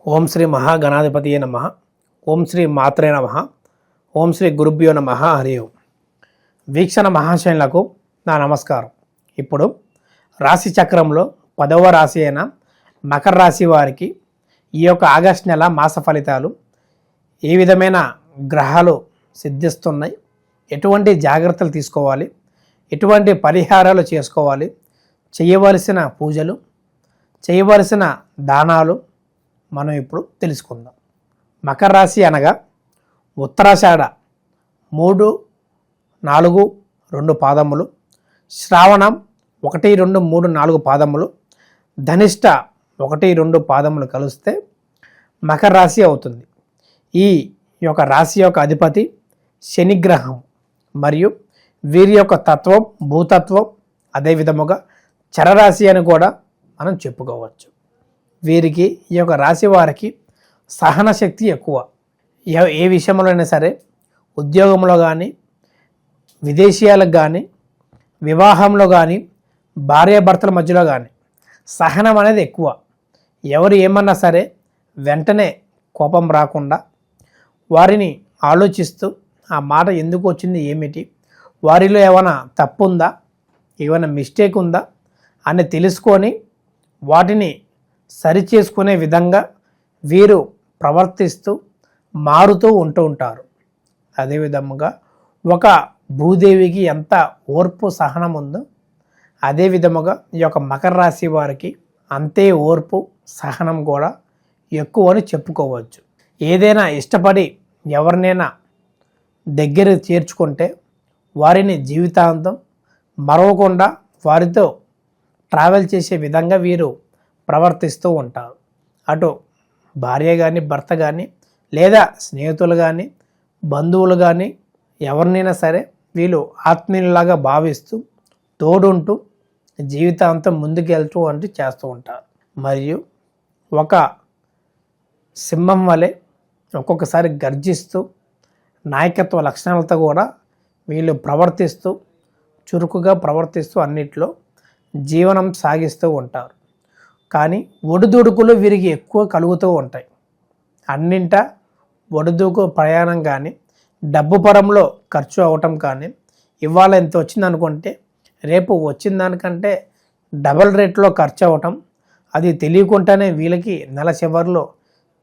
ఓం శ్రీ మహాగణాధిపతియే నమః. ఓం శ్రీ మాత్రే నమః. ఓం శ్రీ గురుభ్యో నమః. హరి ఓం. వీక్షణ మహాశయులకు నా నమస్కారం. ఇప్పుడు రాశి చక్రంలో 10వ రాశి అయిన మకర రాశి వారికి ఈ యొక్క ఆగస్టు నెల మాస ఫలితాలు ఏ విధమైన గ్రహాలు సిద్ధిస్తున్నాయి, ఎటువంటి జాగ్రత్తలు తీసుకోవాలి, ఎటువంటి పరిహారాలు చేసుకోవాలి, చేయవలసిన పూజలు, చేయవలసిన దానాలు మనం ఇప్పుడు తెలుసుకుందాం. మకర రాశి అనగా ఉత్తరాషాఢ 3, 4, 2 పాదములు, శ్రావణం 1, 2, 3, 4 పాదములు, ధనిష్ట 1, 2 పాదములు కలిస్తే మకర రాశి అవుతుంది. ఈ యొక్క రాశి యొక్క అధిపతి శనిగ్రహం మరియు వీరి యొక్క తత్వం భూతత్వం, అదేవిధముగా చరరాశి అని కూడా మనం చెప్పుకోవచ్చు. వీరికి ఈ యొక్క రాశి వారికి సహన శక్తి ఎక్కువ. ఏ విషయంలో అయినా సరే, ఉద్యోగంలో కానీ, విదేశీయాలకు కానీ, వివాహంలో కానీ, భార్యాభర్తల మధ్యలో కానీ సహనం అనేది ఎక్కువ. ఎవరు ఏమన్నా సరే వెంటనే కోపం రాకుండా వారిని ఆలోచిస్తూ ఆ మాట ఎందుకు వచ్చింది, ఏమిటి, వారిలో ఏమైనా తప్పు ఉందా, ఏమైనా మిస్టేక్ ఉందా అని తెలుసుకొని వాటిని సరిచేసుకునే విధంగా వీరు ప్రవర్తిస్తూ మారుతూ ఉంటారు. అదేవిధముగా ఒక భూదేవికి ఎంత ఓర్పు సహనం ఉందో, అదేవిధముగా ఈ యొక్క మకర రాశి వారికి అంతే ఓర్పు సహనం కూడా ఎక్కువ అని చెప్పుకోవచ్చు. ఏదైనా ఇష్టపడి ఎవరినైనా దగ్గర చేర్చుకుంటే వారిని జీవితాంతం మరవకుండా వారితో ట్రావెల్ చేసే విధంగా వీరు ప్రవర్తిస్తూ ఉంటారు. అటు భార్య కానీ, భర్త కానీ, లేదా స్నేహితులు కానీ, బంధువులు కానీ, ఎవరినైనా సరే వీళ్ళు ఆత్మీయులాగా భావిస్తూ తోడుంటూ జీవితాంతం ముందుకెళ్తూ అంటూ చేస్తూ ఉంటారు. మరియు ఒక సింహం వలె ఒక్కొక్కసారి గర్జిస్తూ నాయకత్వ లక్షణాలతో కూడా వీళ్ళు ప్రవర్తిస్తూ చురుకుగా ప్రవర్తిస్తూ అన్నిట్లో జీవనం సాగిస్తూ ఉంటారు. కానీ ఒడిదుడుకులు వీరికి ఎక్కువ కలుగుతూ ఉంటాయి. అన్నింట ఒడిదుడుకు ప్రయాణం కానీ, డబ్బు పరంలో ఖర్చు అవటం కానీ, ఇవాళ ఎంత వచ్చింది అనుకుంటే రేపు వచ్చిన దానికంటే డబల్ రేట్లో ఖర్చు అవటం, అది తెలియకుండానే వీళ్ళకి నెల చివరిలో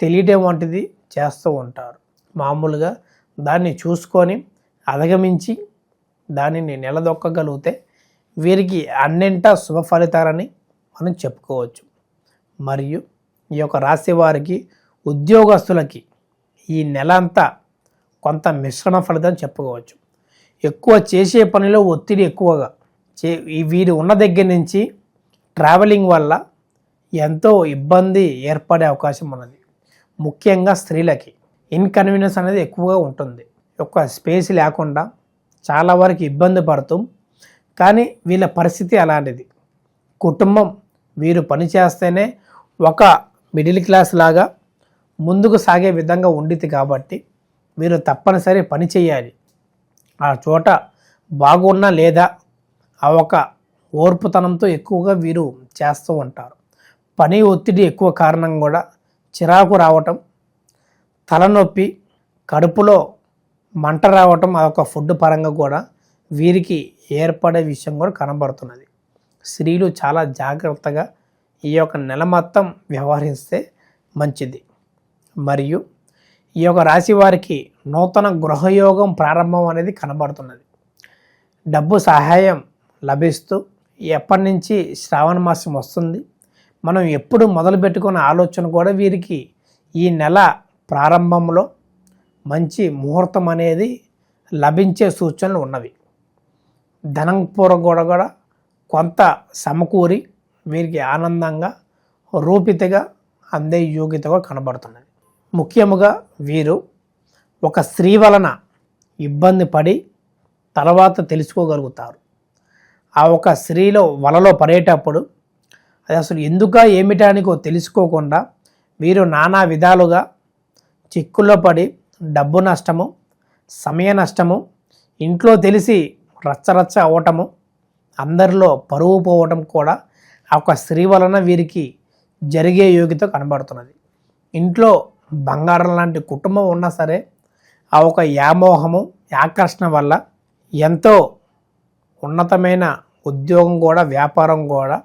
తెలియటం వంటిది చేస్తూ ఉంటారు. మామూలుగా దాన్ని చూసుకొని అధిగమించి దానిని నిలదొక్కగలిగితే వీరికి అన్నింటా శుభ ఫలితాలని మనం చెప్పుకోవచ్చు. మరియు ఈ యొక్క రాశి వారికి ఉద్యోగస్తులకి ఈ నెల అంతా కొంత మిశ్రమ ఫలితం చెప్పుకోవచ్చు. ఎక్కువ చేసే పనిలో ఒత్తిడి ఎక్కువగా వీరు ఉన్న దగ్గర నుంచి ట్రావెలింగ్ వల్ల ఎంతో ఇబ్బంది ఏర్పడే అవకాశం ఉన్నది. ముఖ్యంగా స్త్రీలకి ఇన్కన్వీనియన్స్ అనేది ఎక్కువగా ఉంటుంది. ఒక స్పేస్ లేకుండా చాలా వరకు ఇబ్బంది పడుతూ, కానీ వీళ్ళ పరిస్థితి అలాంటిది. కుటుంబం వీరు పని చేస్తేనే ఒక మిడిల్ క్లాస్ లాగా ముందుకు సాగే విధంగా ఉండిద్ది. కాబట్టి వీరు తప్పనిసరి పని చేయాలి. ఆ చోట బాగున్నా లేదా ఆ ఒక ఓర్పుతనంతో ఎక్కువగా వీరు చేస్తూ ఉంటారు. పని ఒత్తిడి ఎక్కువ కారణం కూడా చిరాకు రావటం, తలనొప్పి, కడుపులో మంట రావటం, ఆ యొక్క ఫుడ్ పరంగా కూడా వీరికి ఏర్పడే విషయం కూడా కనబడుతున్నది. స్త్రీలు చాలా జాగ్రత్తగా ఈ యొక్క నెల మొత్తం వ్యవహరిస్తే మంచిది. మరియు ఈ యొక్క రాశి వారికి నూతన గృహయోగం ప్రారంభం అనేది కనబడుతున్నది. డబ్బు సహాయం లభిస్తూ ఎప్పటి నుంచి శ్రావణ మాసం వస్తుంది, మనం ఎప్పుడు మొదలు పెట్టుకున్న ఆలోచన కూడా వీరికి ఈ నెల ప్రారంభంలో మంచి ముహూర్తం అనేది లభించే సూచనలు ఉన్నవి. ధనం కూడా కొంత సమకూరి వీరికి ఆనందంగా రూపితగా అందే యోగ్యతగా కనబడుతున్నది. ముఖ్యముగా వీరు ఒక స్త్రీ వలన ఇబ్బంది పడి తర్వాత తెలుసుకోగలుగుతారు. ఆ ఒక స్త్రీలో వలలో పడేటప్పుడు అది అసలు ఎందుక ఏమిటానికో తెలుసుకోకుండా వీరు నానా విధాలుగా చిక్కుల్లో పడి డబ్బు నష్టము, సమయ నష్టము, ఇంట్లో తెలిసి రచ్చరచ్చ అవ్వటము, అందరిలో పరువు పోవటం కూడా ఆ ఒక స్త్రీ వలన వీరికి జరిగే యోగ్యత కనబడుతున్నది. ఇంట్లో బంగారం లాంటి కుటుంబం ఉన్నా సరే ఆ ఒక వ్యామోహము ఆకర్షణ వల్ల ఎంతో ఉన్నతమైన ఉద్యోగం కూడా వ్యాపారం కూడా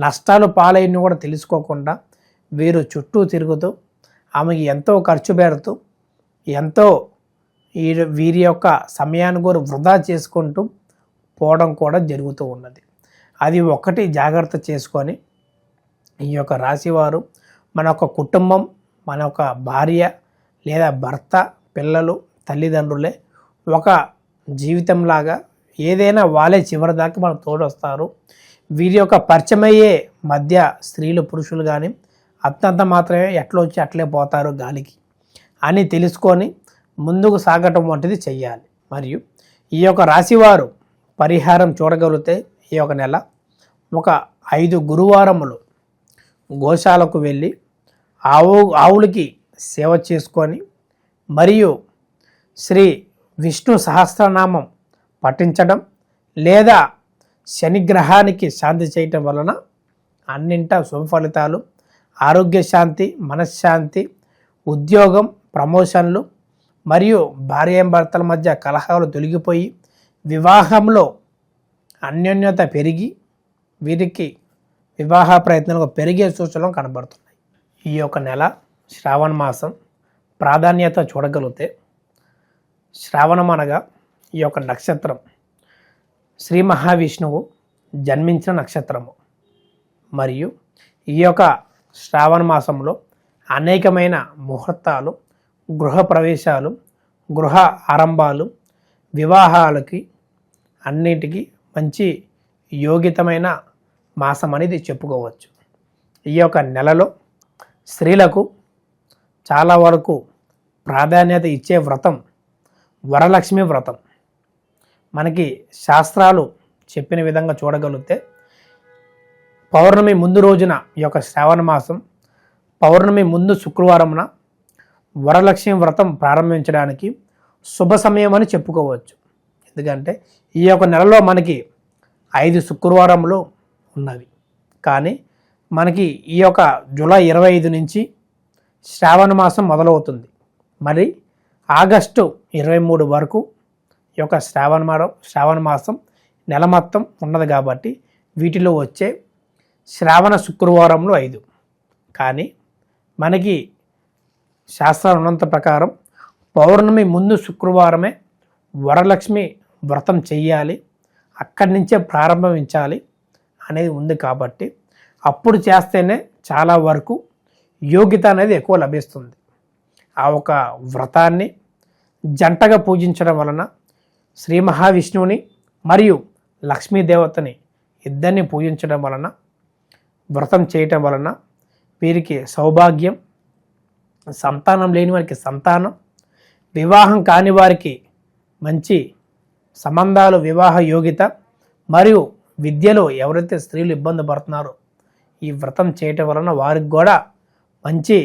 నష్టాలు పాలైన కూడా తెలుసుకోకుండా వీరు చుట్టూ తిరుగుతూ ఆమెకి ఎంతో ఖర్చు పెడుతూ ఎంతో వీరి యొక్క సమయాన్ని కూడా వృధా చేసుకుంటూ పోవడం కూడా జరుగుతూ ఉన్నది. అది ఒకటి జాగ్రత్త చేసుకొని ఈ యొక్క రాశివారు మన యొక్క కుటుంబం, మన యొక్క భార్య లేదా భర్త, పిల్లలు, తల్లిదండ్రులే ఒక జీవితంలాగా ఏదైనా వాళ్ళే చివరి దాకా మనకు తోడొస్తారు. వీరి యొక్క పరిచయమయ్యే మధ్య స్త్రీలు పురుషులు కానీ అంతంత మాత్రమే ఎట్లా వచ్చి అట్లే పోతారు గాలికి అని తెలుసుకొని ముందుకు సాగటం వంటిది చెయ్యాలి. మరియు ఈ యొక్క రాశివారు పరిహారం చూడగలిగితే ఈ యొక్క నెల ఒక 5 గురువారములు గోశాలకు వెళ్ళి ఆవులకి సేవ చేసుకొని మరియు శ్రీ విష్ణు సహస్రనామం పఠించడం లేదా శనిగ్రహానికి శాంతి చేయటం వలన అన్నింటా శుభ ఫలితాలు, ఆరోగ్య శాంతి, మనశ్శాంతి, ఉద్యోగం, ప్రమోషన్లు మరియు భార్యాభర్తల మధ్య కలహాలు తొలగిపోయి వివాహంలో అన్యోన్యత పెరిగి వీరికి వివాహ ప్రయత్నాలు పెరిగే సూచనలు కనబడుతున్నాయి. ఈ యొక్క నెల శ్రావణ మాసం ప్రాధాన్యత చూడగలిగితే శ్రావణం అనగా ఈ యొక్క నక్షత్రం శ్రీ మహావిష్ణువు జన్మించిన నక్షత్రము. మరియు ఈ యొక్క శ్రావణ మాసంలో అనేకమైన ముహూర్తాలు, గృహ ప్రవేశాలు, గృహ ఆరంభాలు, వివాహాలకి అన్నిటికీ మంచి యోగితమైన మాసం అనేది చెప్పుకోవచ్చు. ఈ యొక్క నెలలో స్త్రీలకు చాలా వరకు ప్రాధాన్యత ఇచ్చే వ్రతం వరలక్ష్మి వ్రతం. మనకి శాస్త్రాలు చెప్పిన విధంగా చూడగలిగితే పౌర్ణమి ముందు రోజున ఈ యొక్క శ్రావణ మాసం పౌర్ణమి ముందు శుక్రవారమున వరలక్ష్మి వ్రతం ప్రారంభించడానికి శుభ సమయం అని చెప్పుకోవచ్చు. ఎందుకంటే ఈ యొక్క నెలలో మనకి 5 శుక్రవారములు ఉన్నవి. కానీ మనకి ఈ యొక్క జూలై 25 నుంచి శ్రావణ మాసం మొదలవుతుంది. మరి ఆగస్టు 23 వరకు ఈ యొక్క శ్రావణ మాసం నెల మొత్తం ఉన్నది కాబట్టి వీటిలో వచ్చే శ్రావణ శుక్రవారంలో 5. కానీ మనకి శాస్త్రం ఉన్నంత ప్రకారం పౌర్ణమి ముందు శుక్రవారమే వరలక్ష్మి వ్రతం చెయ్యాలి, అక్కడి నుంచే ప్రారంభించాలి అనేది ఉంది. కాబట్టి అప్పుడు చేస్తేనే చాలా వరకు యోగ్యత అనేది ఎక్కువ లభిస్తుంది. ఆ ఒక వ్రతాన్ని జంటగా పూజించడం వలన శ్రీ మహావిష్ణువుని మరియు లక్ష్మీదేవతని ఇద్దరిని పూజించడం వలన వ్రతం చేయటం వలన వీరికి సౌభాగ్యం, సంతానం లేని వారికి సంతానం, వివాహం కాని వారికి మంచి సంబంధాలు, వివాహ యోగ్యత మరియు విద్యలో ఎవరైతే స్త్రీలు ఇబ్బంది పడుతున్నారో ఈ వ్రతం చేయటం వలన వారికి కూడా మంచి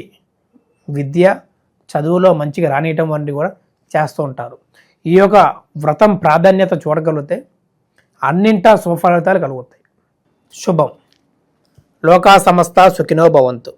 విద్య, చదువులో మంచిగా రానియటం వంటివి కూడా చేస్తూ ఉంటారు. ఈ యొక్క వ్రతం ప్రాధాన్యత చూడగలిగితే అన్నింటా శుభఫలితాలు కలుగుతాయి. శుభం. లోకా సమస్త సుఖినో భవంతు.